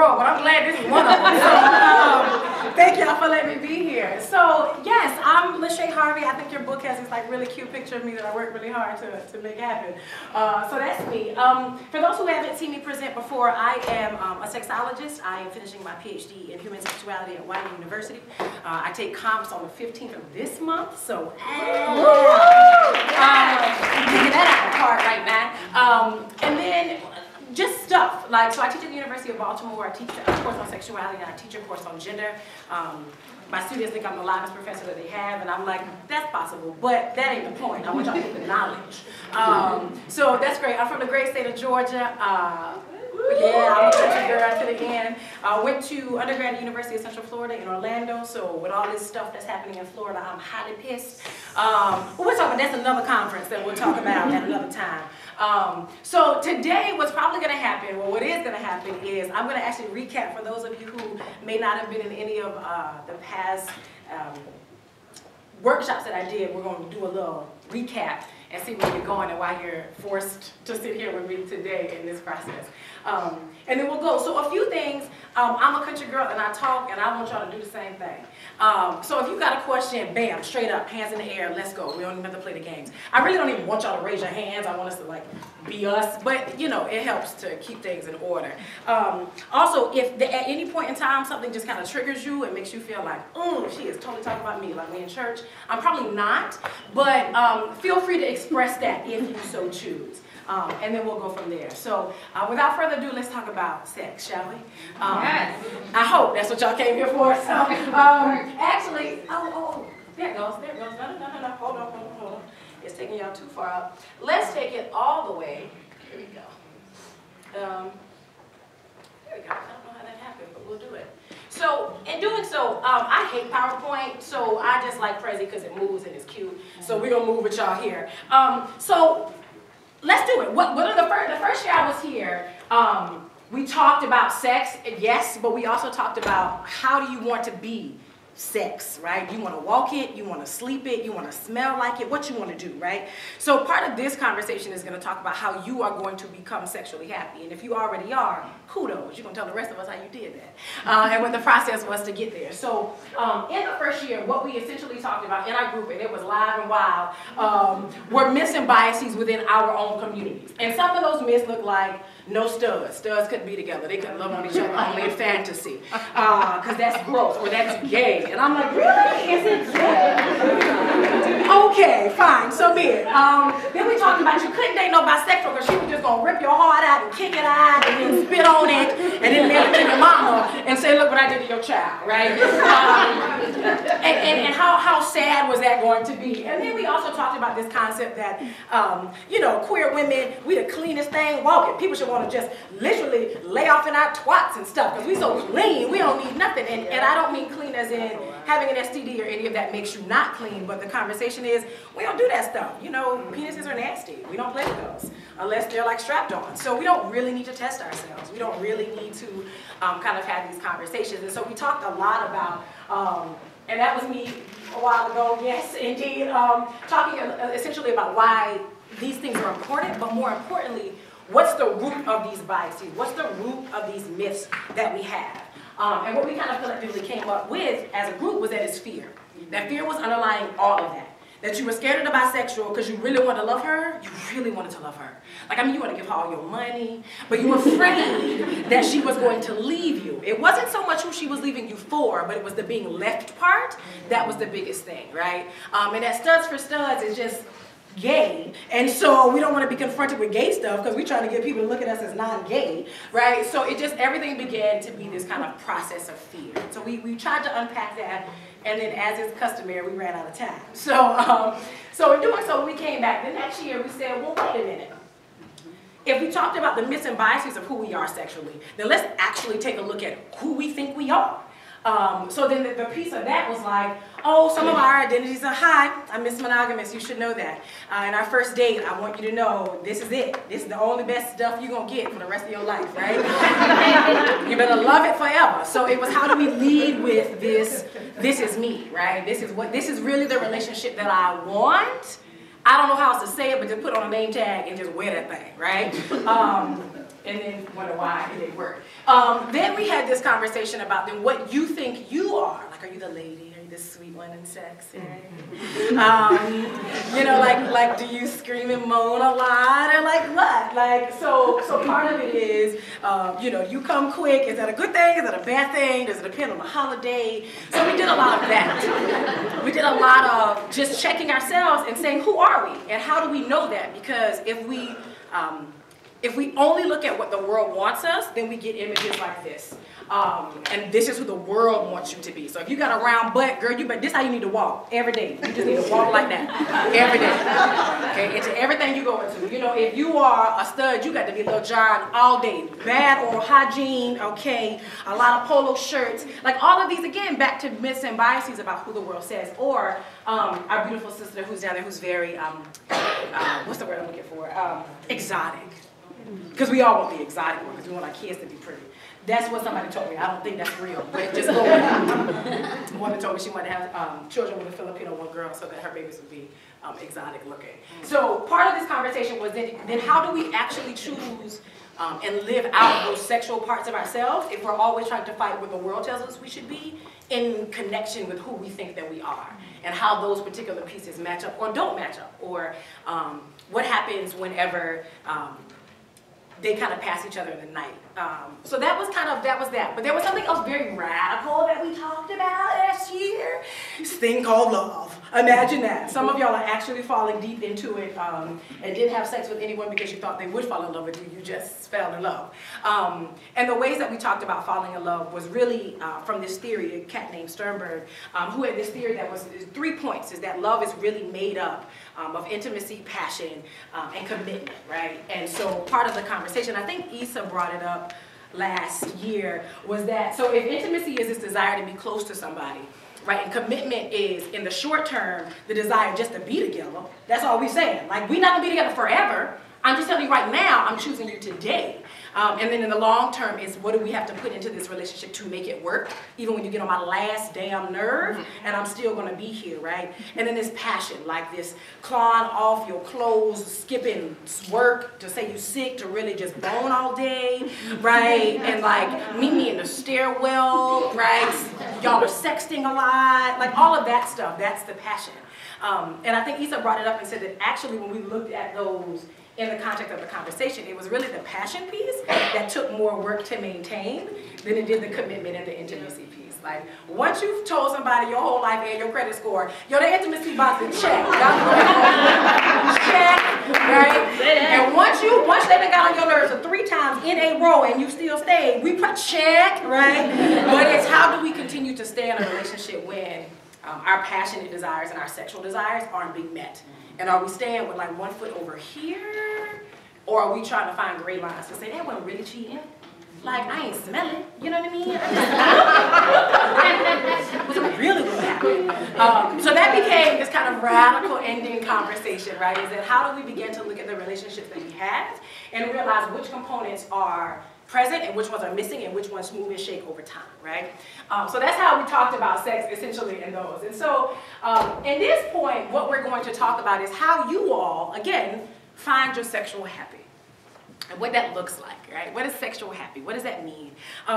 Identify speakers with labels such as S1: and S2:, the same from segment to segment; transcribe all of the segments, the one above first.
S1: row, but I'm glad this is one of them. So, thank y'all for letting me be here. So, yes, I'm LaShay Harvey. I think your book has this like really cute picture of me that I worked really hard to make happen. So that's me. For those who haven't seen me present before, I am a sexologist. I am finishing my PhD in human sexuality at White University. I take comps on the 15th of this month, so taking that out of the park right now. And then just stuff, like, so I teach at the University of Baltimore. I teach a course on sexuality, and I teach a course on gender. My students think I'm the livest professor that they have, and I'm like, that's possible, but that ain't the point. I want y'all to get the knowledge. So that's great. I'm from the great state of Georgia. Yeah, I'm a country girl to the end. Went to undergrad at the University of Central Florida in Orlando, so with all this stuff that's happening in Florida, I'm highly pissed. But we're talking, that's another conference that we'll talk about at another time. So today, what's probably going to happen, well, what is going to happen is I'm going to actually recap for those of you who may not have been in any of the past workshops that I did. We're going to do a little recap and see where you're going and why you're forced to sit here with me today in this process. And then we'll go. So a few things, I'm a country girl and I talk, and I want y'all to do the same thing. So if you got a question, bam, straight up, hands in the air, let's go. We don't even have to play the games. I really don't even want y'all to raise your hands. I want us to like be us, but you know, it helps to keep things in order. Also, if at any point in time something just kind of triggers you and makes you feel like, oh, she is totally talking about me, like we in church, I'm probably not, but feel free to express that if you so choose. And then we'll go from there. So without further ado, let's talk about sex, shall we? Yes. I hope that's what y'all came here for. So actually, there it goes, there it goes. No, hold on. It's taking y'all too far up. Let's take it all the way. Here we go. There we go. I don't know how that happened, but we'll do it. So in doing so, I hate PowerPoint, so I just like Prezi because it moves and it's cute. So we're gonna move with y'all here. So let's do it. The first year I was here, we talked about sex, yes, but we also talked about how do you want to be sex, right? You want to walk it, you want to sleep it, you want to smell like it, what you want to do, right? So part of this conversation is going to talk about how you are going to become sexually happy. And if you already are, kudos. You're going to tell the rest of us how you did that. And what the process was to get there. So in the first year, what we essentially talked about in our group, and it was live and wild, were myths and biases within our own communities. And some of those myths look like no studs. Studs couldn't be together. They couldn't love on each other only in fantasy. Because that's gross or that's gay. And I'm like, really? Is it gay? Okay, fine, so be it. Then we talked about you couldn't date no bisexual because she was just going to rip your heart out and kick it out and then spit on it and then mail it to your mama and say, look what I did to your child, right? And how sad was that going to be? And then we also talked about this concept that, you know, queer women, we the cleanest thing walking. People should want to just literally lay off in our twats and stuff because we so clean, we don't need nothing. And I don't mean clean as in having an STD or any of that makes you not clean, but the conversation is, we don't do that stuff. You know, penises are nasty. We don't play with those unless they're like strapped on. So we don't really need to test ourselves. We don't really need to kind of have these conversations. And so we talked a lot about, and that was me a while ago, yes, indeed, talking essentially about why these things are important, but more importantly, what's the root of these biases? What's the root of these myths that we have? And what we kind of collectively came up with as a group was that it's fear. That fear was underlying all of that. That you were scared of the bisexual because you really wanted to love her. You really wanted to love her. Like, I mean, you want to give her all your money, but you were afraid that she was going to leave you. It wasn't so much who she was leaving you for, but it was the being left part. That was the biggest thing, right? And that studs for studs is just gay, and so we don't want to be confronted with gay stuff because we're trying to get people to look at us as non-gay, right? So it just, everything began to be this kind of process of fear. So we tried to unpack that, and then as is customary, we ran out of time. So, so in doing so, when we came back the next year, we said, well, wait a minute. If we talked about the myths and biases of who we are sexually, then let's actually take a look at who we think we are. So then the piece of that was like, oh, some of our identities are, hi, I'm Miss Monogamous, you should know that. In our first date, I want you to know this is it. This is the only best stuff you're going to get for the rest of your life, right? You better love it forever. So it was, how do we lead with this is me, right? This is really the relationship that I want. I don't know how else to say it, but just put on a name tag and just wear that thing, right? and then wonder why it didn't work. Then we had this conversation about then what you think you are. Like, are you the lady? Are you the sweet one in sex? You know, like do you scream and moan a lot, or like what? Like, so part of it is, you know, you come quick. Is that a good thing? Is that a bad thing? Does it depend on the holiday? So we did a lot of that. We did a lot of just checking ourselves and saying, who are we? And how do we know that? Because if we only look at what the world wants us, then we get images like this. And this is who the world wants you to be. So if you got a round butt, girl, this is how you need to walk every day. You just need to walk like that every day. Okay, into everything you go into. You know, if you are a stud, you got to be Lil Jon all day. Bad oral hygiene, okay, a lot of polo shirts. Like all of these, again, back to myths and biases about who the world says. Or our beautiful sister who's down there who's very, what's the word I'm looking for? Exotic. Because we all want the exotic one, because we want our kids to be pretty. That's what somebody told me. I don't think that's real, but just go with it. One told me she wanted to have children with a Filipino one girl so that her babies would be exotic looking. So part of this conversation was then how do we actually choose and live out those sexual parts of ourselves if we're always trying to fight what the world tells us we should be in connection with who we think that we are, and how those particular pieces match up or don't match up, or what happens whenever they kind of pass each other in the night. So that was that. But there was something else very radical that we talked about last year. This thing called love. Imagine that. Some of y'all are actually falling deep into it and didn't have sex with anyone because you thought they would fall in love with you. You just fell in love. And the ways that we talked about falling in love was really from this theory, a cat named Sternberg, who had this theory that was 3 points, is that love is really made up of intimacy, passion, and commitment, right? And so part of the conversation, I think Issa brought it up last year, was that, so if intimacy is this desire to be close to somebody, right, and commitment is, in the short term, the desire just to be together, that's all we're saying. Like, we're not gonna be together forever. I'm just telling you right now, I'm choosing you today. And then in the long term is, what do we have to put into this relationship to make it work, even when you get on my last damn nerve, and I'm still gonna be here, right? And then this passion, like this clawing off your clothes, skipping work to say you sick, to really just bone all day, right? And like, meet me in the stairwell, right? Y'all are sexting a lot, like all of that stuff, that's the passion. And I think Issa brought it up and said that actually when we looked at those in the context of the conversation, it was really the passion piece that took more work to maintain than it did the commitment and the intimacy piece. Like, once you've told somebody your whole life and your credit score, yo, the intimacy about to check. Check, right? And once they done got on your nerves 3 times in a row and you still stay, we put check, right? But it's how do we continue to stay in a relationship when our passionate desires and our sexual desires aren't being met? And are we staying with like 1 foot over here? Or are we trying to find gray lines to say, that wasn't really cheating? Like, I ain't smelling, you know what I mean? What's really what happened? So that became this kind of radical ending conversation, right? Is that how do we begin to look at the relationships that we have and realize which components are present and which ones are missing and which ones move and shake over time, right? So that's how we talked about sex essentially in those. And so in this point, what we're going to talk about is how you all, again, find your sexual happy and what that looks like, right? What is sexual happy? What does that mean?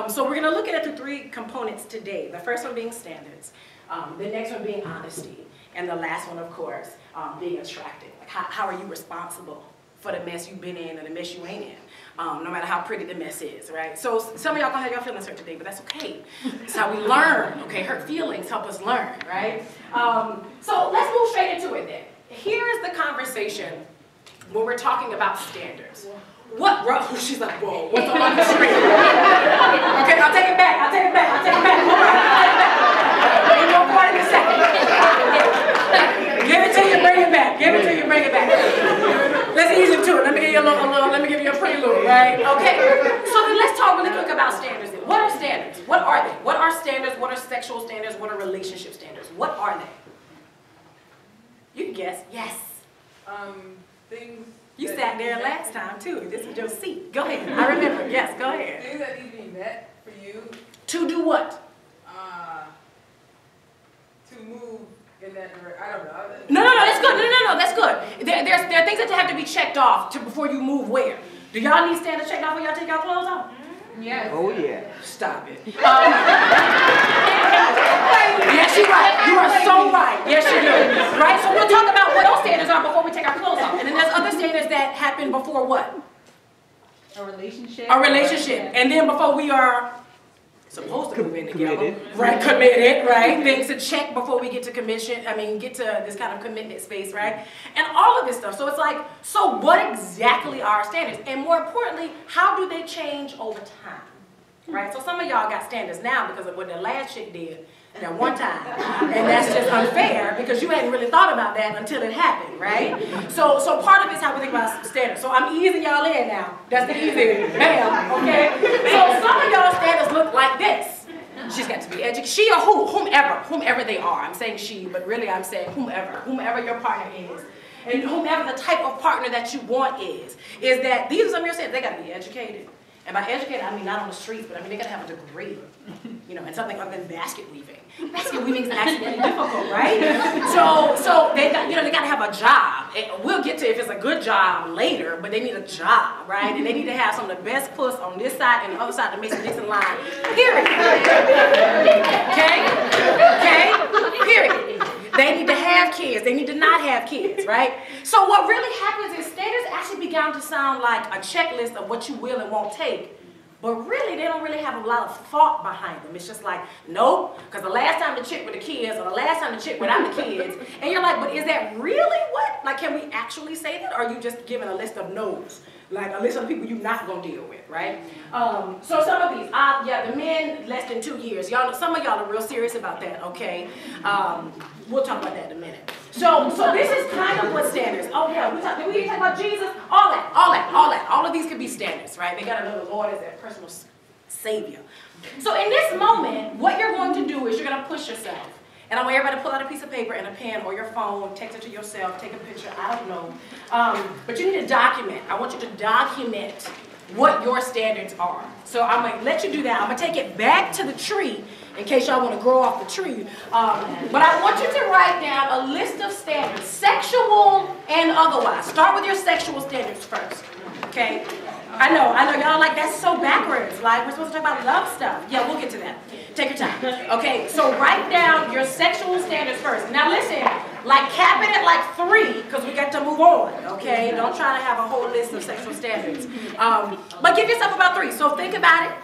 S1: So we're gonna look at it through 3 components today. The first one being standards, the next one being honesty, and the last one, of course, being attractive. Like how are you responsible for the mess you've been in or the mess you ain't in? No matter how pretty the mess is, right? So some of y'all gonna have your feelings hurt today, but that's okay. It's how we learn, okay? Hurt feelings help us learn, right? So let's move straight into it then. Here is the conversation when we're talking about standards. What, bro? She's like, whoa, what's on the screen? Okay, I'll take it back, All right, we're gonna go in a second. Give it till you bring it back. Let's ease into it. Let me give you let me give you a prelude, right? Okay, so then let's talk really quick about standards then. What are standards? What are they? What are standards? What are sexual standards? What are relationship standards? What are they? You can guess. Yes.
S2: Things.
S1: You sat there last time too. This is your seat. Go ahead. I remember. Yes, go ahead.
S2: Things that need to be met for you.
S1: To do what?
S2: To move in that direction. I don't know.
S1: No, that's good. No, that's good. There are things that have to be checked off before you move where? Do y'all need standards checked off when y'all take y'all clothes off?
S2: Yes.
S3: Oh yeah.
S1: Stop it. Yes, you're right. You are so right. Yes, you do. Right? So we'll talk about what those standards are before we take our clothes off. And then there's other standards that happen before what?
S2: A relationship.
S1: A relationship. And then before we are supposed to move in together.
S3: Committed.
S1: Right, committed, right? Things to check before we get to get to this kind of commitment space, right? And all of this stuff. So it's like, so what exactly are our standards? And more importantly, how do they change over time? Right? So some of y'all got standards now because of what the last chick did that one time. And that's just unfair because you hadn't really thought about that until it happened, right? So part of it is how we think about standards. So I'm easing y'all in now. That's the easy, bam, okay? So some of y'all standards look like this. She's got to be educated. She or whomever they are. I'm saying she, but really I'm saying whomever your partner is. And whomever the type of partner that you want is that these are some of your standards. They got to be educated. And by educated, I mean not on the streets, but I mean they got to have a degree, and something other than basket weaving. Basket weaving is accidentally difficult, right? So they got, they got to have a job. We'll get to if it's a good job later, but they need a job, right? And they need to have some of the best puss on this side and the other side of the Mason-Dixon line. Period. Okay? Period. They need to have kids. They need to not have kids, right? So what really happens is standards actually began to sound like a checklist of what you will and won't take. But really, they don't really have a lot of thought behind them. It's just like, nope, because the last time the chick with the kids or the last time the chick without the kids, and you're like, but is that really what? Like, can we actually say that? Or are you just giving a list of no's? Like a list of people you're not going to deal with, right? So some of these, the men less than 2 years. Y'all, some of y'all are real serious about that, okay? We'll talk about that in a minute. So this is kind of what standards. Oh yeah, did we talk about Jesus? All that. All of these could be standards, right? They got to know the Lord as their personal savior. So in this moment, what you're going to do is you're going to push yourself. And I want everybody to pull out a piece of paper and a pen or your phone, text it to yourself, take a picture, I don't know. But you need to document. I want you to document what your standards are. So I'm going to let you do that. I'm going to take it back to the tree in case y'all want to grow off the tree. But I want you to write down a list of standards, sexual and otherwise. Start with your sexual standards first, okay? I know, y'all like, that's so backwards. Like, we're supposed to talk about love stuff. Yeah, we'll get to that. Take your time. Okay, so write down your sexual standards first. Now listen, like cap it at like 3, because we got to move on, okay? Don't try to have a whole list of sexual standards. But give yourself about 3, so think about it.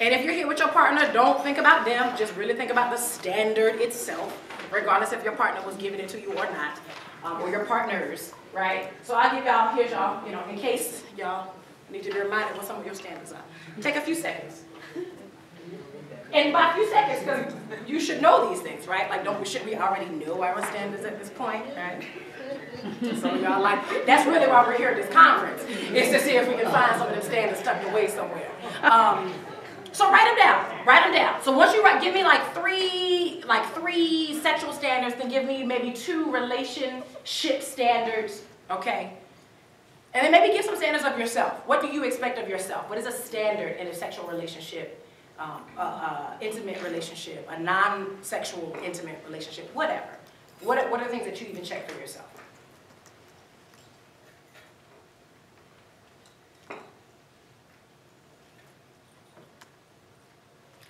S1: And if you're here with your partner, don't think about them, just really think about the standard itself, regardless if your partner was giving it to you or not, or your partners, right? So I'll give y'all, here's y'all, in case y'all need to be reminded what some of your standards are. Take a few seconds. And by a few seconds, because you should know these things, right? Like, should we already know our standards at this point, right? Some of y'all like, that's really why we're here at this conference, is to see if we can find some of them standards tucked away somewhere. So write them down. So once you give me like three sexual standards, then give me maybe 2 relationship standards, okay? And then maybe give some standards of yourself. What do you expect of yourself? What is a standard in a sexual relationship, intimate relationship, a non-sexual intimate relationship, whatever? What are the things that you even check for yourself?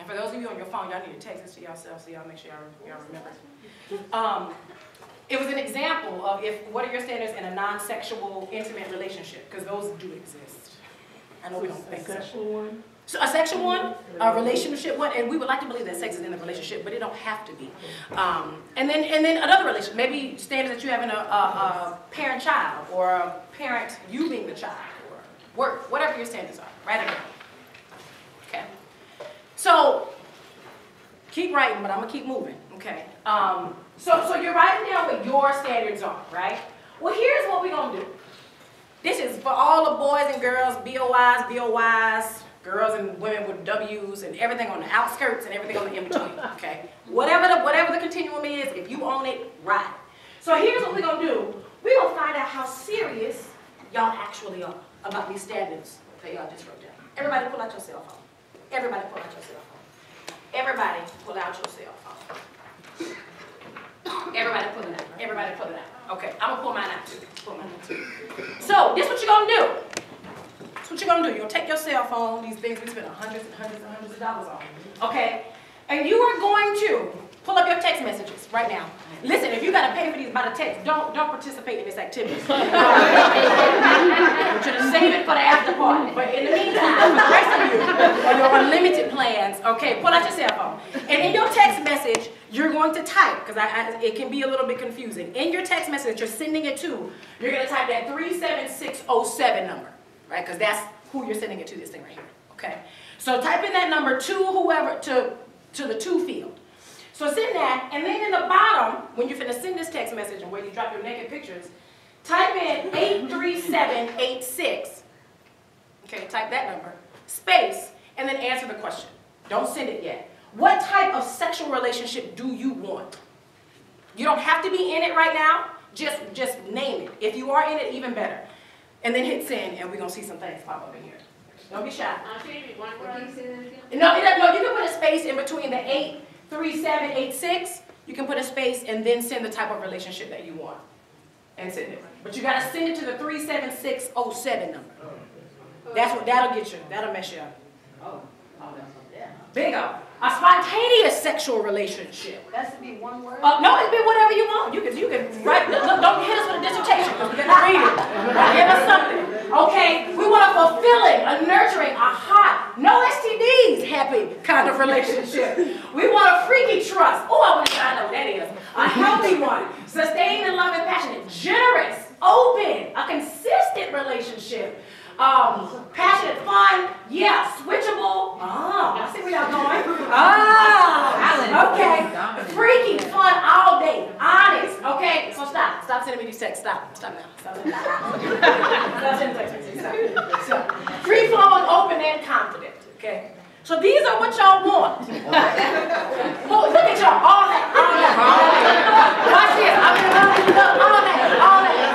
S1: For those of you on your phone, y'all need to text this to yourself so y'all make sure y'all remember. It was an example of what are your standards in a non-sexual intimate relationship, because those do exist. I know we don't think so. A sexual one? So a sexual one, a relationship one, and we would like to believe that sex is in the relationship, but it don't have to be. And then another relationship, maybe standards that you have in a parent-child, or a parent, you being the child, or work, whatever your standards are, write it down. Okay. So, keep writing, but I'm going to keep moving, okay? So you're writing down what your standards are, right? Well, here's what we're going to do. This is for all the boys and girls, BOYs, girls and women with W's, and everything on the outskirts and everything on the in-between, okay? Whatever the continuum is, if you own it, write. So here's what we're going to do. We're going to find out how serious y'all actually are about these standards that y'all just wrote down. Everybody pull out your cell phone. Everybody pull out your cell phone. Everybody pull out your cell phone. Everybody pull it out. Everybody pull it out. Okay, I'm going to pull mine out too. So, this is what you're going to do. what you're gonna do. You're gonna take your cell phone, these things we spend hundreds and hundreds and hundreds of dollars on, okay? And you are going to pull up your text messages right now. Listen, if you gotta pay for these by the text, don't participate in this activity. We're gonna save it for the after party. But in the meantime, for the rest of you, on your unlimited plans, okay, pull out your cell phone. And in your text message, you're going to type, because it can be a little bit confusing. In your text message, you're sending it to, you're gonna type that 37607 number, right? Because that's who you're sending it to, this thing right here, okay? So type in that number to whoever, to the to field. So send that, and then in the bottom, when you're finna send this text message and where you drop your naked pictures, type in 83786, okay, type that number, space, and then answer the question. Don't send it yet. What type of sexual relationship do you want? You don't have to be in it right now, just name it. If you are in it, even better. And then hit send, and we're gonna see some things pop up in here. Don't be shy. No, you can put a space in between the 83786. You can put a space and then send the type of relationship that you want. And send it. But you gotta send it to the 37607 number. That'll get you. That'll mess you up. Bingo. A spontaneous sexual relationship.
S2: That's to be one word?
S1: No, it can be whatever you want. You can write. Don't hit us with a dissertation because we're gonna read it. Give us something. Okay? We want a fulfilling, a nurturing, a hot, no STDs, happy kind of relationship. We want a freaky trust. Oh, I want to find out what that is. A healthy one, sustained and loving, passionate, generous, open, a consistent relationship. Passionate, fun, yeah, switchable. I see where y'all going. Okay. Freaky, fun, all day, honest. Okay, so stop sending me these texts. Stop now. Stop sending text messages. Stop. Free flowing, open, and confident. Okay. So these are what y'all want. Oh, look at y'all, all that. Watch this. I'm gonna look, all that.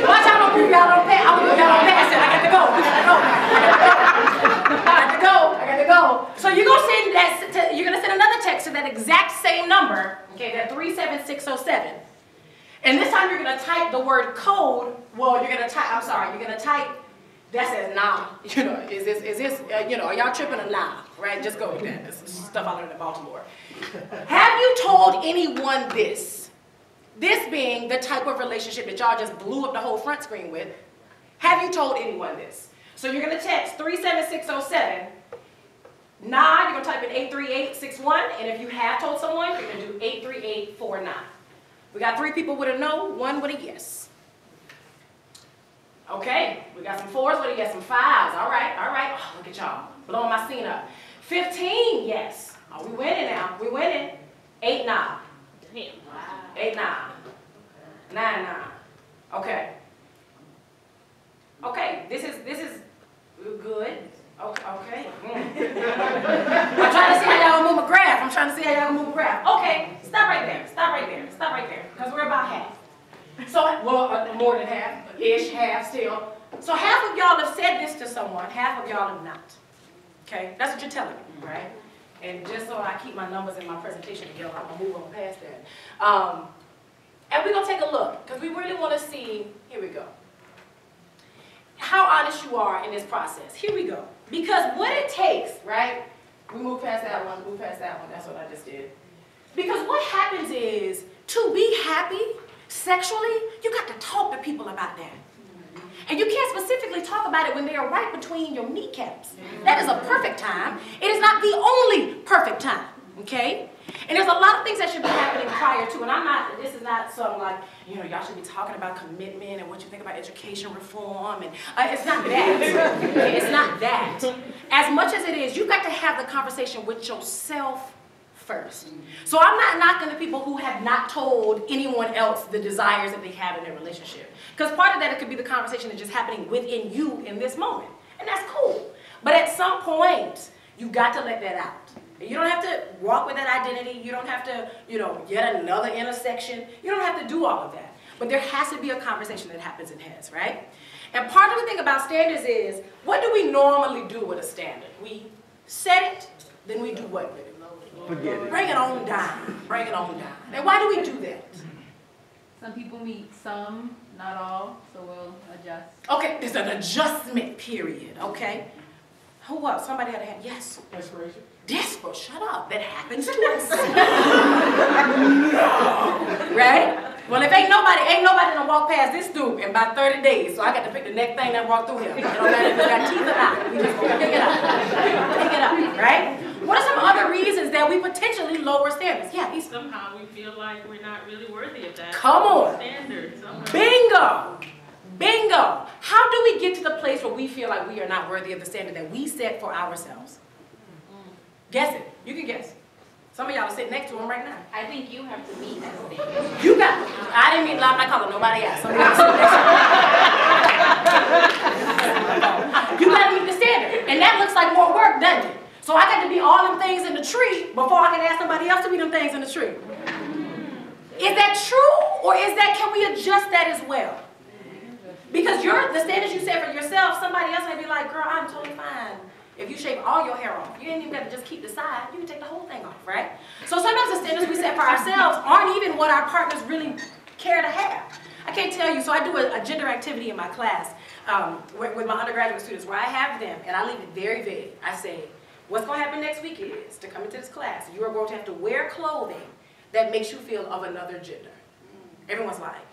S1: Watch out, I'm gonna move y'all on past. I'm gonna move y'all on past it. I got to go. So you're gonna send that. You're gonna send another text to that exact same number. Okay, that 37607. And this time you're gonna type the word code. Well, you're gonna type. I'm sorry. You're gonna type. That says nah. You know, is this? Are y'all tripping or nah? Right? Just go with that. This is stuff I learned in Baltimore. Have you told anyone this? This being the type of relationship that y'all just blew up the whole front screen with. Have you told anyone this? So you're gonna text 37607. Nah, you're gonna type in 83861, and if you have told someone, you're gonna do 83849. We got 3 people with a no, 1 with a yes. Okay, we got some 4s, what do you get? Some 5s. All right. Oh, look at y'all, blowing my scene up. 15, yes. Oh, we winning now. We winning. 8, 9. 8, 9. 9, 9. Okay. Okay, this is good. Okay. I'm trying to see how y'all gonna move a graph. Okay, stop right there. Because we're about half. So, well, more than half-ish, half still. So half of y'all have said this to someone, half of y'all have not. Okay, that's what you're telling me, right? And just so I keep my numbers in my presentation together, I'm gonna move on past that. And we're gonna take a look, because we really wanna see, here we go, how honest you are in this process. Here we go. Because what it takes, right? We move past that one, that's what I just did. Because what happens is, to be happy sexually, you got to talk to people about that. And you can't specifically talk about it when they are right between your kneecaps. That is a perfect time. It is not the only perfect time, okay? And there's a lot of things that should be happening prior to, and this is not some like, y'all should be talking about commitment and what you think about education reform, and it's not that. It's not that. As much as it is, you've got to have the conversation with yourself first. So I'm not knocking the people who have not told anyone else the desires that they have in their relationship. Because part of that, it could be the conversation that's just happening within you in this moment. And that's cool. But at some point, you've got to let that out. You don't have to walk with that identity. You don't have to, yet another intersection. You don't have to do all of that. But there has to be a conversation that happens in heads, right? And part of the thing about standards is, what do we normally do with a standard? We set it, then we do what with it?
S3: Forget it.
S1: Bring it on down. And why do we do that?
S2: Some people meet some not all, so we'll adjust.
S1: Okay, there's an adjustment period, okay? Who else? Somebody had a hand. Yes.
S3: Desperation.
S1: Desperate, shut up. That happens to us. Right? Well, if ain't nobody gonna walk past this dude in about 30 days, so I got to pick the next thing that walked through him. It don't matter if it's got teeth or not. We just gonna pick it up. Pick it up, right? What are some other reasons that we potentially lower standards? Yeah, he's
S4: Somehow we feel like we're not really worthy of that.
S1: Come on.
S4: Standard. Somehow.
S1: Bingo! Bingo! How do we get to the place where we feel like we are not worthy of the standard that we set for ourselves? Guess it. You can guess. Some of y'all are sitting next to him right now.
S5: I think you have to meet that standard.
S1: You got it. I didn't mean, I'm not calling nobody else. Some of y'all sitting next to him. You got to meet the standard. And that looks like more work, doesn't it? So I got to be all them things in the tree before I can ask somebody else to be them things in the tree. Is that true? Or is that, can we adjust that as well? Because the standards you set for yourself, somebody else may be like, girl, I'm totally fine if you shave all your hair off. You ain't even got to just keep the side. You can take the whole thing off, right? So sometimes the standards we set for ourselves aren't even what our partners really care to have. I can't tell you. So I do a gender activity in my class with my undergraduate students where I have them, and I leave it very vague. I say, what's going to happen next week is, to come into this class, you are going to have to wear clothing that makes you feel of another gender. Everyone's like,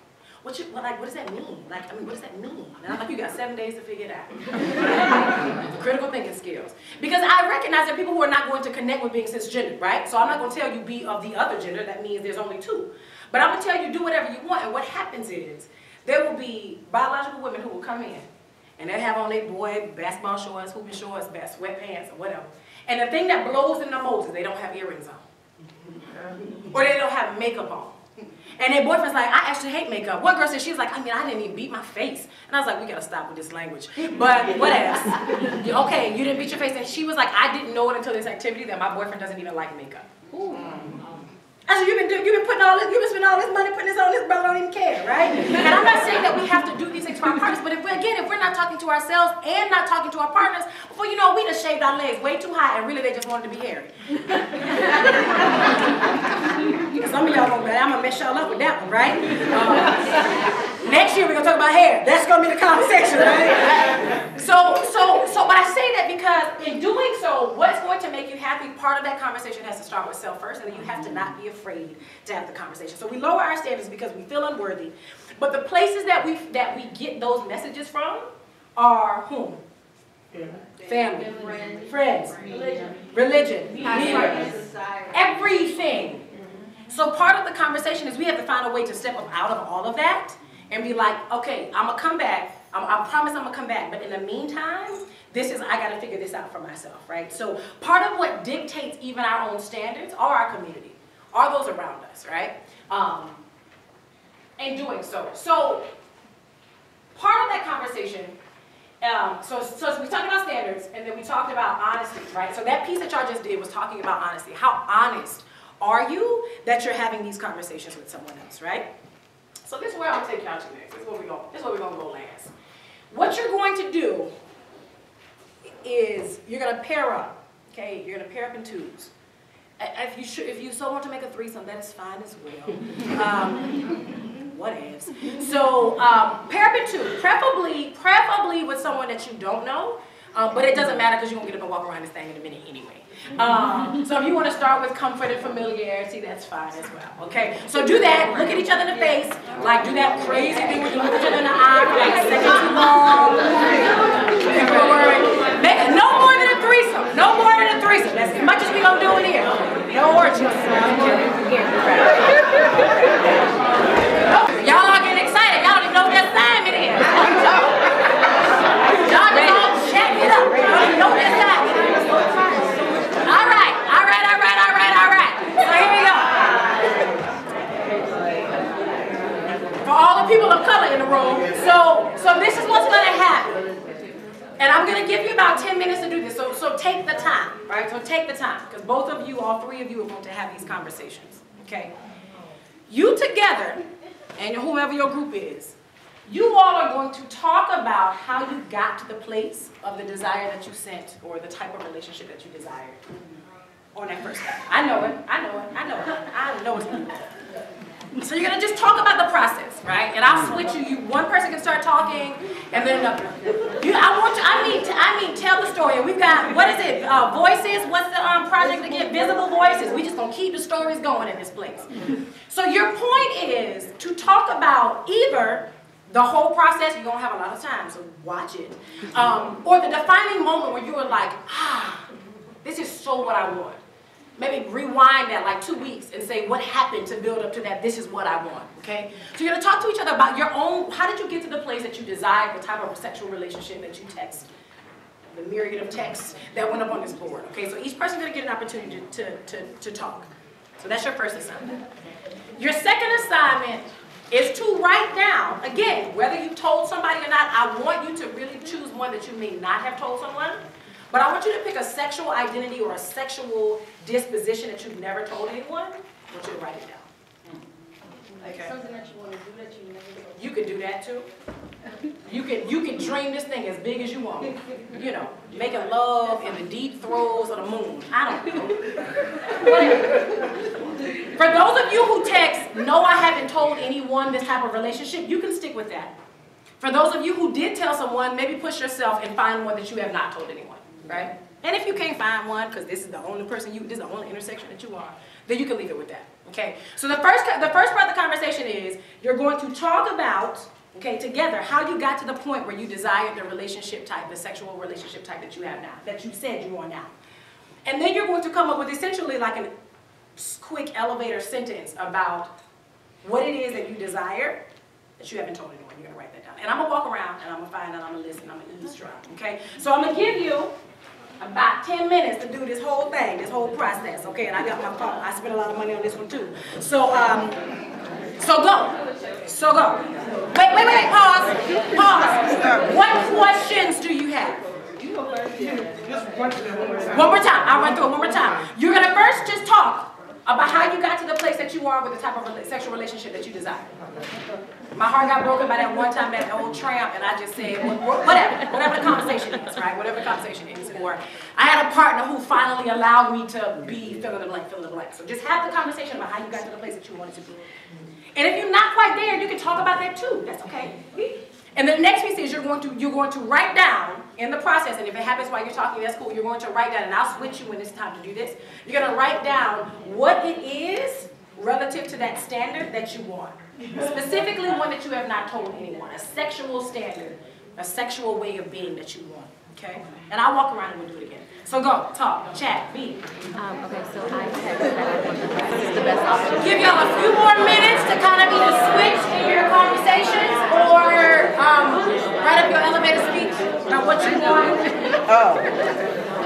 S1: what does that mean? What does that mean? And I'm like, you got 7 days to figure it out. Critical thinking skills. Because I recognize that people who are not going to connect with being cisgender, right? So I'm not going to tell you be of the other gender. That means there's only two. But I'm going to tell you do whatever you want. And what happens is, there will be biological women who will come in, and they'll have on their boy basketball shorts, hooping shorts, sweatpants, or whatever. And the thing that blows in the most is they don't have earrings on. Or they don't have makeup on. And their boyfriend's like, I actually hate makeup. One girl said, she was like, I didn't even beat my face. And I was like, we gotta stop with this language. But what else? Okay, you didn't beat your face. And she was like, I didn't know it until this activity that my boyfriend doesn't even like makeup. I said, you've been spending all this money putting this on, this brother don't even care, right? And I'm not saying that we have to do these things for our partners, but if we're not talking to ourselves and not talking to our partners, before you know, we just shaved our legs way too high, and really they just wanted to be hairy. Some of y'all I'm gonna mess y'all up with that one, right? Next year we're gonna talk about hair. That's gonna be the conversation, right? But I say that because in doing so, what's going to make you happy, part of that conversation has to start with self first, and then you have to not be afraid to have the conversation. So we lower our standards because we feel unworthy. But the places that we get those messages from are whom? Family, friends, religion, media, everything. So part of the conversation is we have to find a way to step up out of all of that and be like, okay, I'm gonna come back. I promise I'm gonna come back. But in the meantime, I gotta figure this out for myself, right? So part of what dictates even our own standards are our community, are those around us, right? And doing so. So part of that conversation, so we talked about standards, and then we talked about honesty, right? So that piece that y'all just did was talking about honesty. How honest are you that you're having these conversations with someone else, right? So this is where I'm gonna take y'all to next. This is where we're gonna go last. What you're going to do is you're gonna pair up, okay? You're gonna pair up in twos. If you so want to make a threesome, that is fine as well. What ifs? So pair up in two, preferably with someone that you don't know, but it doesn't matter because you're gonna get up and walk around this thing in a minute anyway. So if you want to start with comfort and familiarity, that's fine as well, okay? So do that, look at each other in the face, like do that crazy thing where you look at each other in the eye for like a second too long. No more than a threesome, no more than a threesome. That's as much as we gonna do in here. No orgies. Y'all are getting excited, y'all don't even know what that assignment is. Y'all just all check it up, y'all don't even know what that assignment is. All right. So here we go. For all the people of color in the room, so this is what's going to happen. And I'm going to give you about 10 minutes to do this. So take the time, right? So take the time, because both of you, all three of you, are going to have these conversations, okay? You together, and whoever your group is, you all are going to talk about how you got to the place of the desire that you sent, or the type of relationship that you desired on that first time. I know it. I know it's me. So you're gonna just talk about the process, right? And I'll switch you. One person can start talking, and then another. I mean, tell the story. And we've got, what is it? Voices. What's the project again? Visible voices. We just gonna keep the stories going in this place. So your point is to talk about either the whole process. You're gonna have a lot of time, so watch it. Or the defining moment where you were like, this is so what I want. Maybe rewind that like 2 weeks and say what happened to build up to that, this is what I want, okay? So you're gonna talk to each other about your own, how did you get to the place that you desired, the type of sexual relationship that you text, the myriad of texts that went up on this board, okay? So each person's gonna get an opportunity to talk. So that's your first assignment. Your second assignment is to write down, again, whether you've told somebody or not, I want you to really choose one that you may not have told someone. But I want you to pick a sexual identity or a sexual disposition that you've never told anyone. I want you to write it down. Okay.
S5: Something that you want to do that you never do.
S1: You can do that too. You can dream this thing as big as you want. You know, making love in the deep throes of the moon. I don't know. For those of you who text, no, I haven't told anyone this type of relationship, you can stick with that. For those of you who did tell someone, maybe push yourself and find one that you have not told anyone. Right? And if you can't find one, because this is the only person this is the only intersection that you are, then you can leave it with that. Okay? So the first part of the conversation is you're going to talk about, okay, together, how you got to the point where you desired the relationship type, the sexual relationship type that you have now, that you said you are now. And then you're going to come up with essentially like a quick elevator sentence about what it is that you desire that you haven't told anyone. You're going to write that down. And I'm going to walk around and I'm going to find out, I'm going to listen, I'm going to eavesdrop. Okay? So I'm going to give you about 10 minutes to do this whole thing, this whole process, okay? And I got my phone. I spent a lot of money on this one too. So go. Wait, pause. What questions do you have? One more time. I'll run through it one more time. You're gonna first just talk about how you got to the place that you are with the type of sexual relationship that you desire. My heart got broken by that one time, that old tramp, and I just said, whatever the conversation is, right? Whatever the conversation is. Or I had a partner who finally allowed me to be fill in the blank. So just have the conversation about how you got to the place that you wanted to be. And if you're not quite there, you can talk about that too. That's okay. And the next piece is you're going to write down in the process, and if it happens while you're talking, that's cool. You're going to write down, and I'll switch you when it's time to do this. You're going to write down what it is relative to that standard that you want. Specifically one that you have not told anyone, a sexual standard, a sexual way of being that you want, okay? And I'll walk around and we'll do it again. So go, talk, chat, be.
S2: Okay, so I text that I want this is the best option.
S1: Give y'all a few more minutes to kind of either switch in your conversations or write up your elevator speech about what you want.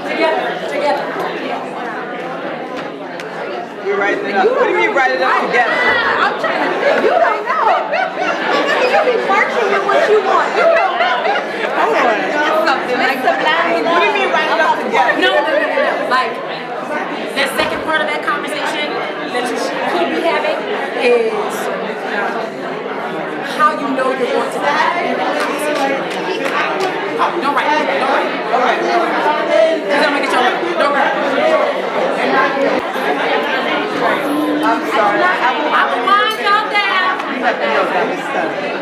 S1: Together.
S3: We write it up. What do you mean write it up together?
S2: I'm trying to think. You don't know. You be marching with what you want. You don't know. Something like that.
S3: What do you mean write it up together?
S1: No. Like, that second part of that conversation that you could be having is how you know you're going to have that conversation. Don't write it. Because I'm going to get your letter. Don't write it.
S3: I'm sorry.
S1: I will wind y'all down.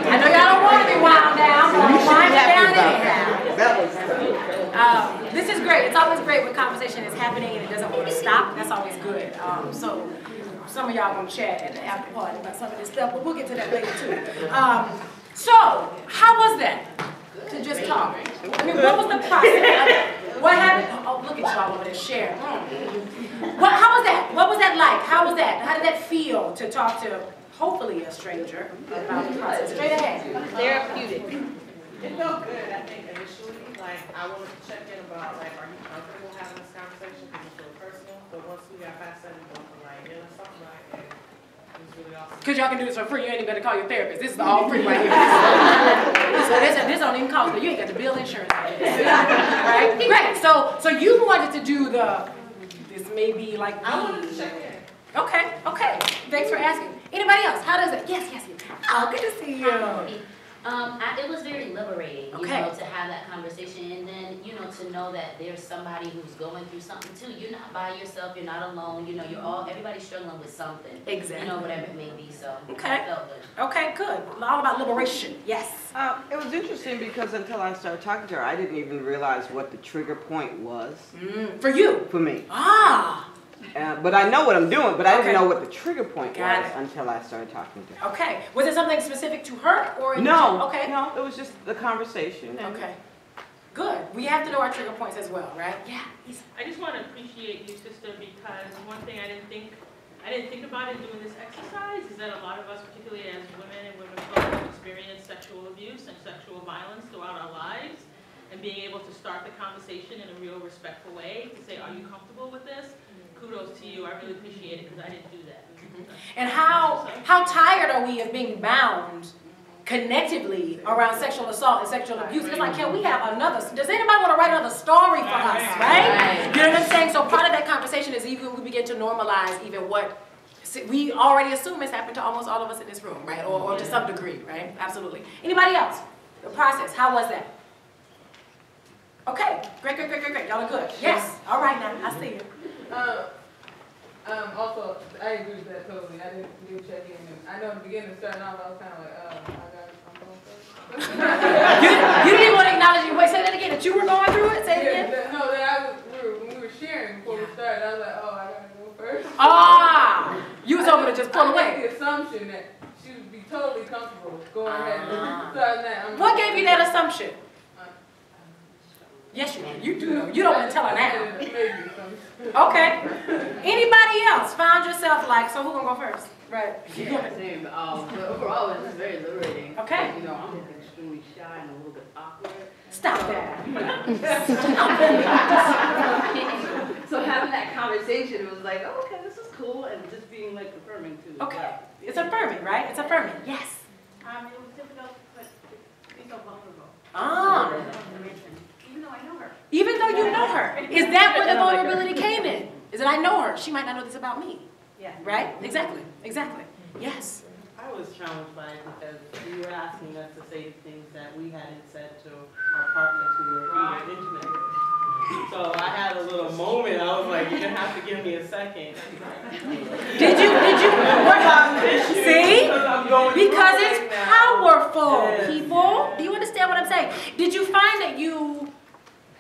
S1: I know y'all don't want to be wound down, but I'm wind down anyhow. This is great. It's always great when conversation is happening and it doesn't want to stop. That's always good. So some of y'all gonna chat at the after party about some of this stuff, but we'll get to that later too. So how was that? To just talk. I mean, what was the process? What happened? Oh, look at y'all over there sharing. How was that? What was that like? How was that? How did that feel to talk to, hopefully, a stranger about the process? Straight ahead.
S2: Therapeutic.
S6: It felt good, I think, initially. Like, I wanted to check in about, like, are you comfortable having this conversation? Because it's really personal. But once we got past that, we both were like, yeah, that's something right. And it was really awesome.
S1: Because y'all can do this for free. You ain't even got to call your therapist. This is all free right here. So this don't even cost you. You ain't got to bill insurance. Right? Great. So you wanted to do this may be like
S6: I wanted to check in.
S1: Okay. Thanks for asking. Anybody else? How does it? Yes. Oh, good to see you.
S5: It was very liberating, you know, to have that conversation, and then, you know,
S7: want to know that there's somebody who's going through something too. You're not by yourself, you're not alone, you know, you're all, everybody's struggling with something.
S1: Exactly.
S7: You know, whatever it may be, so.
S1: Okay.
S7: I felt good.
S1: Okay, good. All about liberation. Yes.
S3: It was interesting because until I started talking to her, I didn't even realize what the trigger point was
S1: For you.
S3: for me.
S1: Ah.
S3: But I know what I'm doing, but I
S1: Okay.
S3: didn't know what the trigger point
S1: Got
S3: was
S1: it.
S3: until I started talking to her.
S1: Okay. Was it something specific to her or?
S3: No,
S1: Okay.
S3: no, it was just the conversation.
S1: Okay. Good. We have to know our trigger points as well, right? Yeah.
S4: I just want to appreciate you, sister, because one thing I didn't think about in doing this exercise is that a lot of us, particularly as women and women of color, experience sexual abuse and sexual violence throughout our lives. And being able to start the conversation in a real respectful way to say, are you comfortable with this? Kudos to you. I really appreciate it because I didn't do that.
S1: And how tired are we of being bound connectively around sexual assault and sexual abuse? It's like, can we have another, does anybody want to write another story for us, right? You know what I'm saying? So part of that conversation is even we begin to normalize even what we already assume has happened to almost all of us in this room, right? Or to some degree, right? Absolutely. Anybody else? The process, how was that? Okay, great. Y'all are good. Yes. All right now, I see you.
S8: Also, I agree with that totally. I didn't do check-in. I know at the beginning, starting off, I was kind of like, I'm going first.
S1: you didn't even want to acknowledge it. Wait, say that again. That you were going through it? Say it again.
S8: When we were sharing before we started, I was like, oh, I got to go first.
S1: Ah, you was over to just pull
S8: I
S1: away.
S8: made the assumption that she would be totally comfortable going ahead and starting that.
S1: What gave you that assumption? Yes, you do. You do know. You don't want to tell her now. Okay. Anybody else found yourself like, so who gonna go first? Right.
S9: Yeah, same. But overall, it was very liberating.
S1: Okay.
S9: You know, I'm extremely shy and a little bit awkward.
S1: Stop that.
S9: So having that conversation was like, oh, okay, this is cool, and just being like affirming too.
S1: Okay. It's affirming, right? It's affirming. Yes.
S5: It was difficult, but be so vulnerable.
S1: Ah.
S5: Even though I know her.
S1: Even though you know her. Is that where the vulnerability came in? Is that I know her. She might not know this about me.
S5: Yeah.
S1: Right? Exactly. Exactly. Yes.
S6: I was challenged by it because you were asking us to say things that we hadn't said to our partners who were intimate with. So I had a little moment. I was like, you're gonna have to give me a second.
S1: Did you? See? Because it's powerful, people. Do you understand what I'm saying? Did you find that you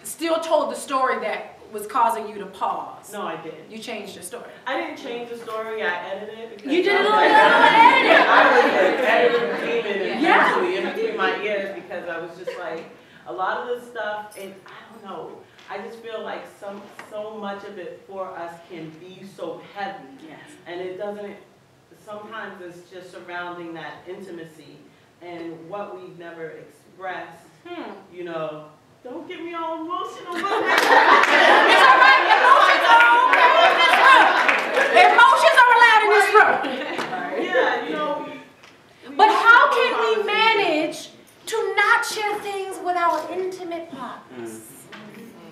S1: still told the story that was causing you to pause?
S6: No, I didn't.
S1: You changed your story.
S6: I didn't change the story. I edited it. Because
S1: You did a little editing.
S6: I was editing demon actually in between my ears because I was just like, a lot of this stuff, and I don't know. I just feel like so much of it for us can be so heavy.
S1: Yes.
S6: And it doesn't, sometimes it's just surrounding that intimacy and what we've never expressed, you know. Don't get me all emotional.
S1: It's all right. Emotions are okay in this room. Emotions are allowed in this room.
S6: Yeah, you know.
S1: But how can we manage to not share things with our intimate partners?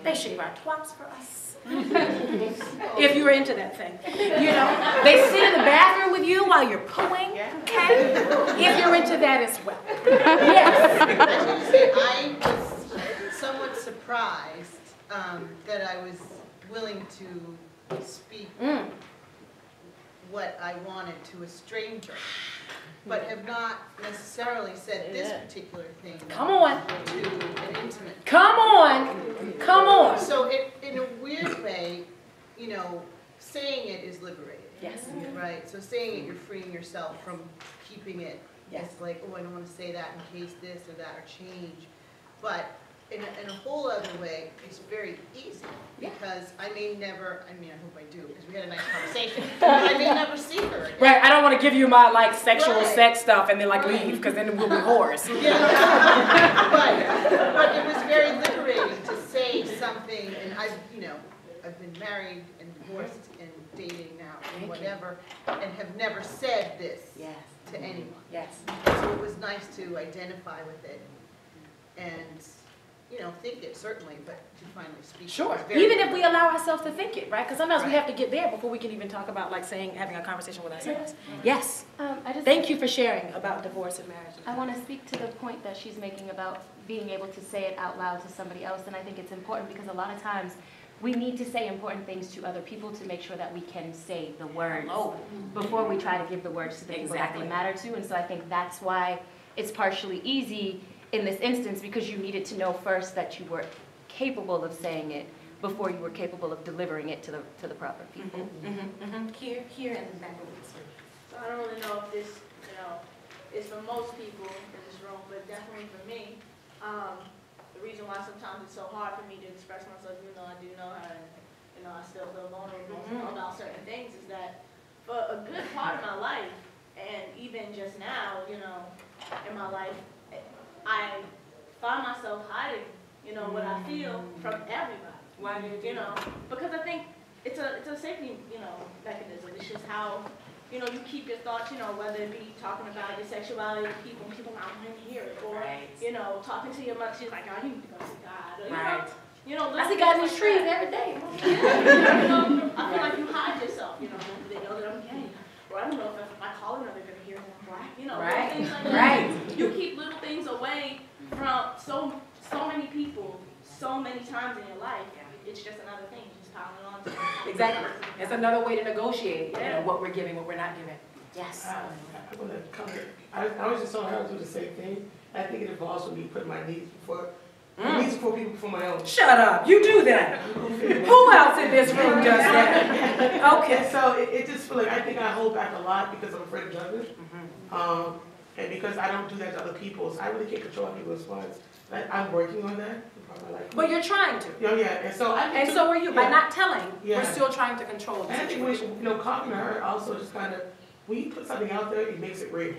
S1: They shave our twats for us. If you're into that thing. You know, they sit in the bathroom with you while you're pooing, okay? If you're into that as well. Yes.
S10: I was somewhat surprised that I was willing to speak what I wanted to a stranger, but have not necessarily said this particular thing
S1: Come on.
S10: to an intimate.
S1: Come on. Come on.
S10: So in a weird way, you know, saying it is liberating.
S1: Yes.
S10: Right? So saying it, you're freeing yourself from keeping it.
S1: Yes.
S10: It's like, oh, I don't want to say that in case this or that or change. But in a whole other way, it's very easy because I may never, I mean, I hope I do because we had a nice conversation, but I may never see her again.
S1: Right, I don't want to give you my like sexual sex stuff and then like leave because then we'll be whores.
S10: Yeah. but it was very liberating to say something, and I've been married and divorced and dating now and whatever, and have never said this to anyone.
S1: Yes.
S10: So it was nice to identify with it and, you know, think it certainly, but to finally speak.
S1: Sure. Even if we allow ourselves to think it, right? Because sometimes we have to get there before we can even talk about like having a conversation with ourselves. Yes. Thank you for sharing about divorce and marriage.
S2: I want to speak to the point that she's making about being able to say it out loud to somebody else, and I think it's important because a lot of times we need to say important things to other people to make sure that we can say the words before we try to give the words to the people that they matter to. And so I think that's why it's partially easy in this instance, because you needed to know first that you were capable of saying it before you were capable of delivering it to the proper people.
S1: Here and then back over this way.
S5: So I don't really know if this, is for most people in this room, but definitely for me, the reason why sometimes it's so hard for me to express myself, even though I do know how to, I still feel vulnerable about certain things, is that for a good part of my life, and even just now, in my life, I find myself hiding, what I feel from everybody.
S1: Why do you do that?
S5: Because I think it's a safety, mechanism. It's just how, you keep your thoughts, whether it be talking about your sexuality to people not wanting to hear it, or, talking to your mother, she's like, oh, you need to go see God. Or,
S1: I see God in the trees every day.
S5: I feel like you hide yourself, they know that I'm gay. Or I don't know if I call them, they're going to hear that I'm black, things like that. You keep little things away from so many people, so many times in your life. It's just another thing, just piling on to it.
S1: Exactly. It's another way to negotiate, what we're giving, what we're not giving. Yes.
S11: I'm going to comment. I was just telling her to do the same thing. I think it involves with me putting my needs before people before my own.
S1: Shut up. You do that. Who else in this room does that? Okay.
S11: And so it just feels like I think I hold back a lot because I'm afraid of judgment. And because I don't do that to other people, so I really can't control people's response. I'm working on that.
S1: But you're trying to.
S11: Yeah. And so
S1: are you. By not telling, we're still trying to control the
S11: situation. Talking to her also just kind of, when you put something out there, it makes it real.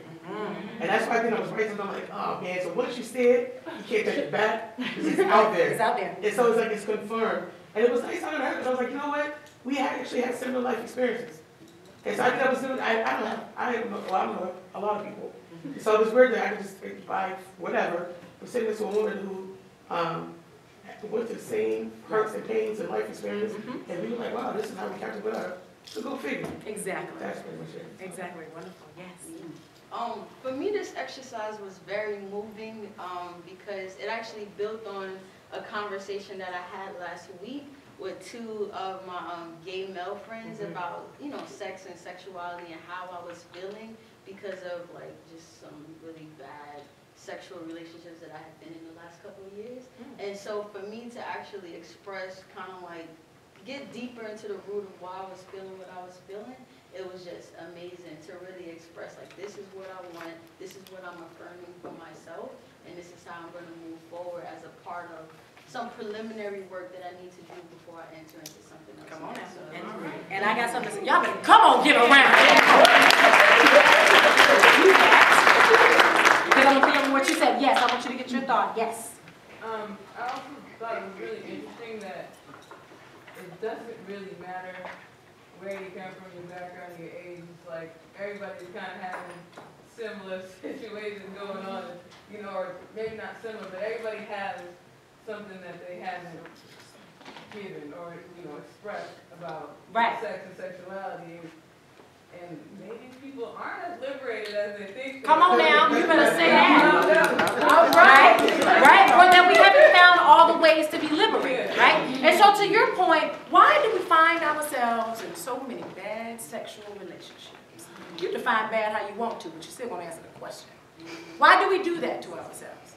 S11: And that's why I think I was raised, I'm like, oh man, so once you said, you can't take it back, because it's out there.
S1: It's out there.
S11: And so it's like, it's confirmed. And it was nice talking to her, because I was like, you know what? We actually had similar life experiences. And so I think I was doing, I don't know a lot of people. So it was weird that I could just buy whatever. I'm sitting next to a woman who went through the same hurts and pains and life experience, and we were like, wow, this is how we connected with her. So go figure.
S1: Exactly.
S11: That's pretty much it.
S1: Exactly. Wonderful. Yes.
S9: For me, this exercise was very moving because it actually built on a conversation that I had last week with two of my gay male friends about, sex and sexuality and how I was feeling because of like just some really bad sexual relationships that I had been in the last couple of years. And so for me to actually express, kind of like get deeper into the root of why I was feeling what I was feeling, it was just amazing to really express like, this is what I want, this is what I'm affirming for myself, and this is how I'm going to move forward as a part of some preliminary work that I need to do before I enter into something else.
S1: Come on now.
S9: So,
S1: and I got something to say. Y'all better come on, get around. Because I'm going to pick what you said. Yes, I want you to get your thought. Yes.
S8: I also thought it was really interesting that it doesn't really matter where you come from, your background, your age. It's like everybody's kind of having similar situations going on, or maybe not similar, but everybody has something that they haven't given or, expressed about sex and sexuality. And maybe people aren't as liberated as they think.
S1: Come on now, you better say that. All right. Or that we haven't found all the ways to be liberated, right? And so to your point, why do we find ourselves in so many bad sexual relationships? You define bad how you want to, but you're still going to answer the question. Why do we do that to ourselves?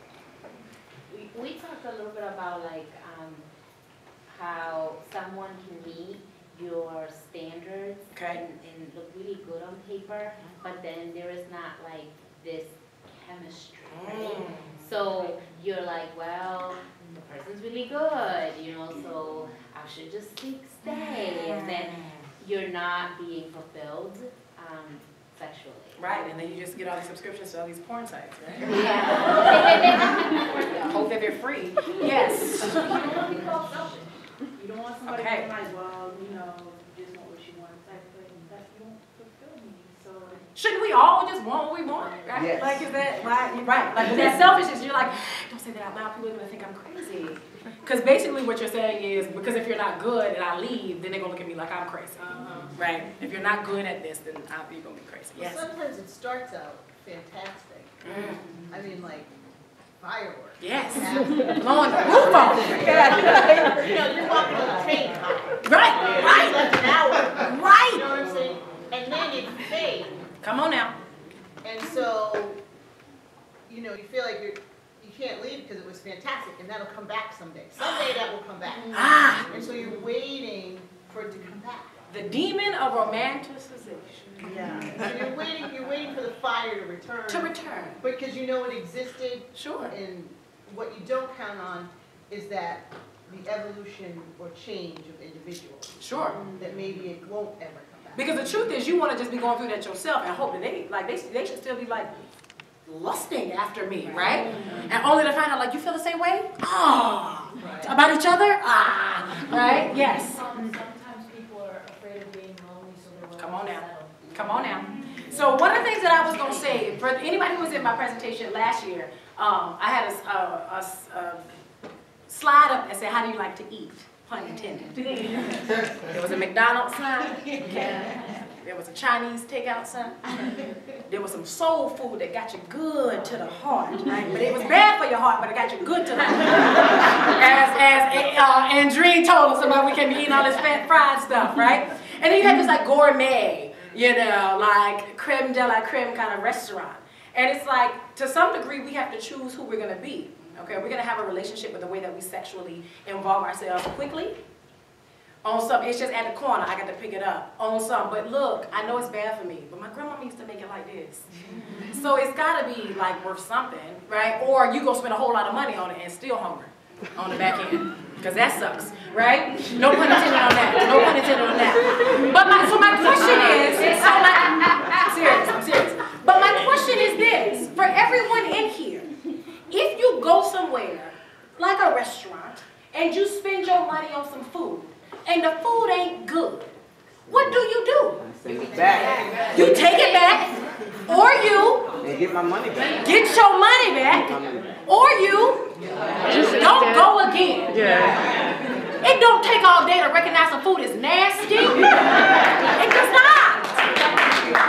S7: We talked a little bit about like how someone can meet your standards and look really good on paper, but then there is not like this chemistry, right? So you're like, well, the person's really good, so I should just stay, and then you're not being fulfilled sexually.
S1: Right, and then you just get all these subscriptions to all these porn sites, right?
S7: Yeah.
S1: Hope that they're free. Yes.
S5: You don't want to be called selfish. You don't want somebody to be like, well, just want what you want type of thing. That you don't fulfill me. So
S1: shouldn't we all just want what we want? Right?
S3: Yes.
S1: Like, is that right? Like that selfishness, you're like, don't say that out loud, people are gonna think I'm crazy. Because basically what you're saying is, because if you're not good and I leave, then they're gonna look at me like I'm crazy. Right? If you're not good at this, then you're gonna be crazy.
S10: Well,
S1: Yes.
S10: sometimes it starts out fantastic. I mean, like, fireworks.
S1: Yes. Blowing the roof off.
S5: You know, you're walking on a train.
S1: Right, right.
S5: Like an hour.
S1: Right.
S5: You know what I'm saying? And then it fades.
S1: Come on now.
S10: And so, you know, you feel like you can't leave because it was fantastic, and that'll come back someday. Someday that will come back.
S1: Ah.
S10: And so you're waiting for it to come back.
S1: The demon of romanticization.
S10: Yeah. So you're waiting for the fire to return.
S1: To return.
S10: Because you know it existed.
S1: Sure.
S10: And what you don't count on is that the evolution or change of individuals.
S1: Sure.
S10: That maybe it won't ever come back.
S1: Because the truth is, you want to just be going through that yourself and hope that they should still be like lusting after me, right? And only to find out like you feel the same way. Ah, about each other. Ah, right? Yes.
S12: Sometimes people are afraid of being lonely, so they won't.
S1: Come on now. Come on now. So one of the things that I was going to say, for anybody who was in my presentation last year, I had a slide up that said, how do you like to eat? Pun intended. There was a McDonald's sign. There was a Chinese takeout sign. There was some soul food that got you good to the heart, right? But it was bad for your heart, but it got you good to the heart. As Andreen told us about, we can be eating all this fat fried stuff, right? And then you have this like gourmet, you know, like creme de la creme kind of restaurant. And it's like, to some degree, we have to choose who we're going to be. Okay, we're going to have a relationship with the way that we sexually involve ourselves quickly. On some, it's just at the corner, I got to pick it up. On some, but look, I know it's bad for me, but my grandma used to make it like this. So it's got to be like worth something, right? Or you go spend a whole lot of money on it and still hungry on the back end. Because that sucks, right? No pun intended on that. No pun intended on that. But my question is, I'm serious. But my question is this, for everyone in here, if you go somewhere, like a restaurant, and you spend your money on some food, and the food ain't good, what do?
S3: Send it back.
S1: You take it back, or you
S3: And get my money back.
S1: get your money back, or you don't go again.
S3: Yeah.
S1: It don't take all day to recognize the food is nasty. It does not.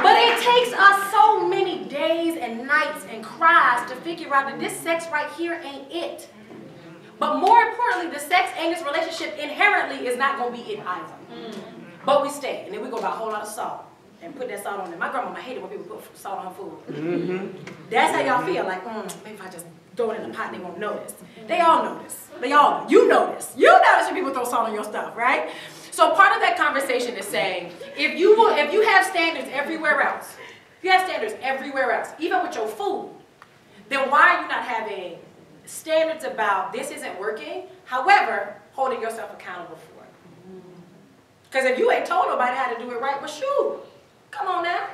S1: But it takes us so many days and nights and cries to figure out that this sex right here ain't it. But more importantly, the sex and this relationship inherently is not going to be it either. But we stay, and then we go buy a whole lot of salt and put that salt on it. My grandma hated when people put salt on food. That's how y'all feel, like, maybe if I just throw it in the pot, they won't notice. They all notice. They all, you notice. You notice when people throw salt on your stuff, right? So part of that conversation is saying, if you have standards everywhere else, even with your food, then why are you not having standards about this isn't working, however, holding yourself accountable for it? Because if you ain't told nobody how to do it right, well, shoot, come on now.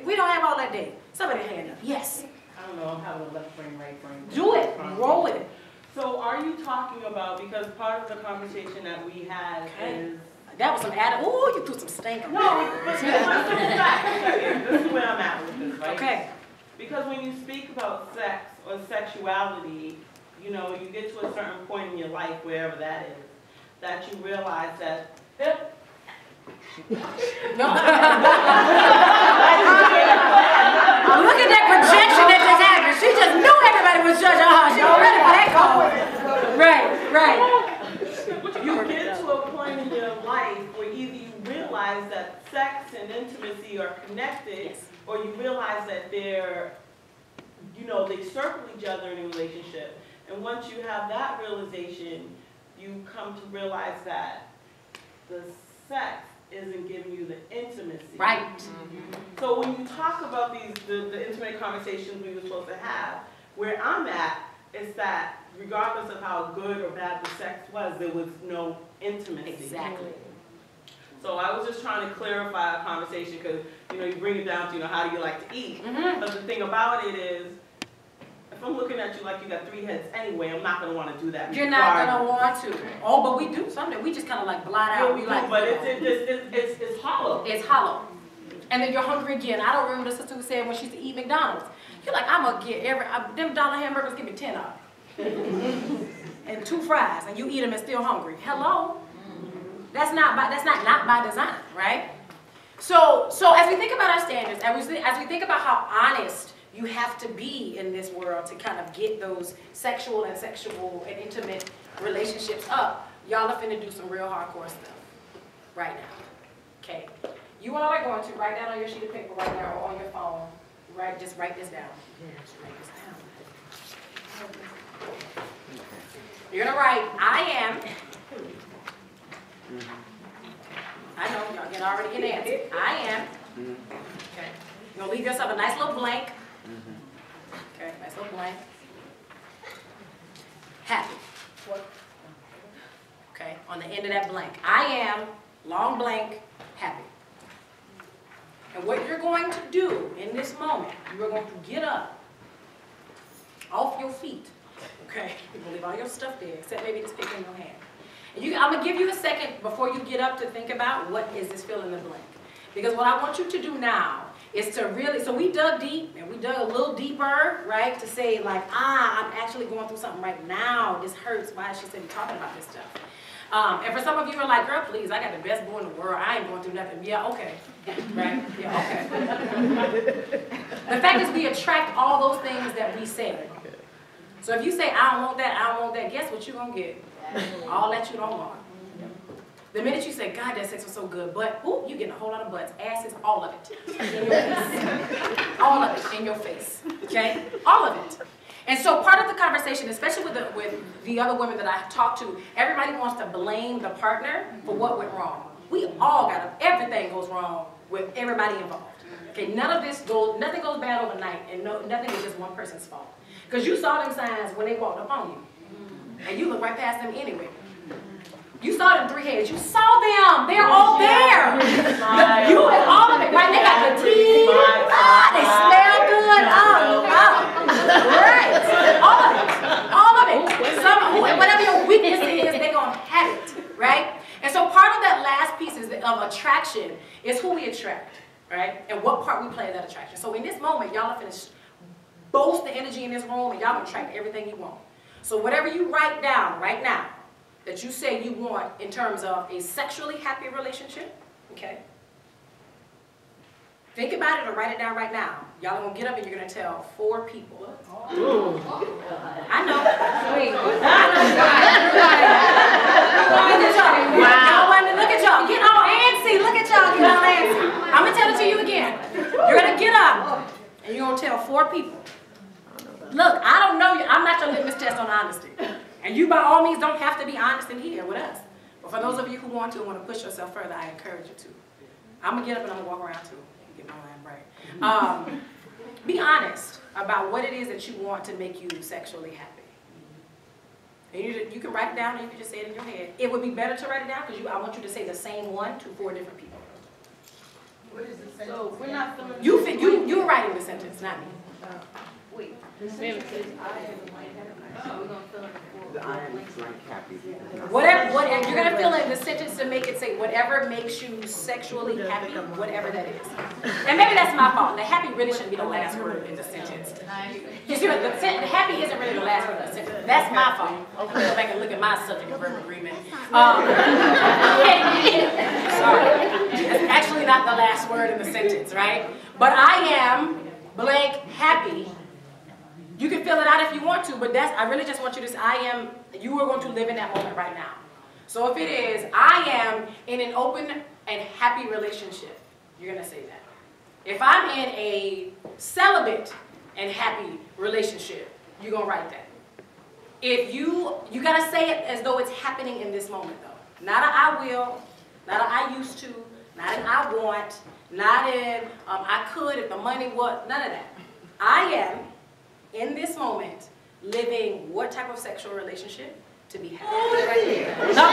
S1: We don't have all that day. Somebody hand up. Yes.
S6: I don't know, I'm having a left brain, right brain.
S1: Do it. Roll with it.
S6: So are you talking about, because part of the conversation that we had is...
S1: That was some added, ooh, you threw some stank on
S6: No, but this is where I'm at with this, right?
S1: Okay.
S6: Because when you speak about sex or sexuality, you know, you get to a certain point in your life, wherever that is, that you realize that,
S1: No. Look at that projection that just happened. She just knew everybody was judging her. She was ready for that call. Right.
S6: You get to a point in your life where either you realize that sex and intimacy are connected, or you realize that they're, you know, they circle each other in a relationship. And once you have that realization, you come to realize that the sex isn't giving you the intimacy.
S1: Right.
S6: So when you talk about the intimate conversations we were supposed to have, where I'm at is that regardless of how good or bad the sex was, there was no intimacy.
S1: Exactly.
S6: So I was just trying to clarify a conversation because, you know, you bring it down to, you know, how do you like to eat? But the thing about it is, if I'm looking at you like you got 3 heads anyway, I'm not going to want to do that.
S1: You're not going to want to. Oh, but we do something. We just kind of like blot out.
S6: Yeah, we like, but it's hollow.
S1: It's hollow. And then you're hungry again. I don't remember the sister who said when she used to eat McDonald's, you're like, I'm going to get them dollar hamburgers, give me 10 of them. And 2 fries, and you eat them and still hungry. Hello? That's not by design, right? So as we think about our standards, as we think about how honest you have to be in this world to kind of get those sexual and intimate relationships up. Y'all are finna do some real hardcore stuff right now, okay? You all are going to write down on your sheet of paper right now or on your phone, just write this down. Write this down. You're gonna write, I am. I know, y'all can already get an answer. I am. Okay. You're gonna leave yourself a nice little blank. Okay, nice little blank. Happy. Okay, on the end of that blank. I am, long blank, happy. And what you're going to do in this moment, you're going to get up off your feet. Okay, you're gonna leave all your stuff there, except maybe this paper in your hand. And I'm gonna give you a second before you get up to think about what is this fill in the blank. Because what I want you to do now is to really, so we dug deep and we dug a little deeper, right? To say like, I'm actually going through something right now. This hurts. Why is she sitting talking about this stuff? And for some of you who are like, girl, please, I got the best boy in the world. I ain't going through nothing. Yeah, okay. Right? Yeah, okay. The fact is we attract all those things that we say. So if you say, I don't want that, I don't want that, guess what you're going to get? All that you don't want. The minute you say, God, that sex was so good, but, ooh, you're getting a whole lot of butts, asses, all of it in your face. All of it in your face, okay? All of it. And so part of the conversation, especially with the other women that I talk to, everybody wants to blame the partner for what went wrong. We all everything goes wrong with everybody involved. Okay, nothing goes bad overnight, and nothing is just one person's fault. Because you saw them signs when they walked up on you, and you looked right past them anyway. You saw them three heads. You saw them. They're all there. You and all of it, right? They got the teeth. They smell good. Right. All of it. All of it. Whatever your weakness is, they're going to have it, right? And so part of that last piece of attraction is who we attract, right? And what part we play in that attraction. So in this moment, y'all are finished. Boast the energy in this room, and y'all gonna attract everything you want. So whatever you write down right now that you say you want in terms of a sexually happy relationship, okay? Think about it or write it down right now. Y'all are gonna get up and you're gonna tell 4 people. Ooh. I know. Wait. Look at y'all. Get all antsy. Look at y'all. Get all antsy. I'm gonna tell it to you again. You're gonna get up and you're gonna tell 4 people. Look, I don't know you. I'm not your litmus test on honesty. And you by all means don't have to be honest in here with us. But for those of you who want to and want to push yourself further, I encourage you to. I'm going to get up and I'm going to walk around too. Get my mind right. Be honest about what it is that you want to make you sexually happy. And you can write it down or you can just say it in your head. It would be better to write it down because I want you to say the same one to 4 different people.
S10: What is the sentence?
S9: So we're not filling.
S1: You're writing the sentence, not me.
S9: Wait. The sentence is I am the blank. So we're gonna fill in the 4 blanks.
S3: Happy.
S1: Whatever, you're gonna fill in the sentence to make it say whatever makes you sexually happy, whatever that is. And maybe that's my fault. The happy really shouldn't be the last word in the sentence. You see, the happy isn't really the last word in the sentence. That's my fault. I'll go back and look at my subject and verb agreement. Sorry, that's actually not the last word in the sentence, right? But I am blank happy. You can fill it out if you want to, but I really just want you to say, you are going to live in that moment right now. So if it is, I am in an open and happy relationship, you're going to say that. If I'm in a celibate and happy relationship, you're going to write that. If you got to say it as though it's happening in this moment though. Not an I will, not an I used to, not an I want, not in I could if the money was, none of that. I am in this moment living what type of sexual relationship to be happy. Right there. No,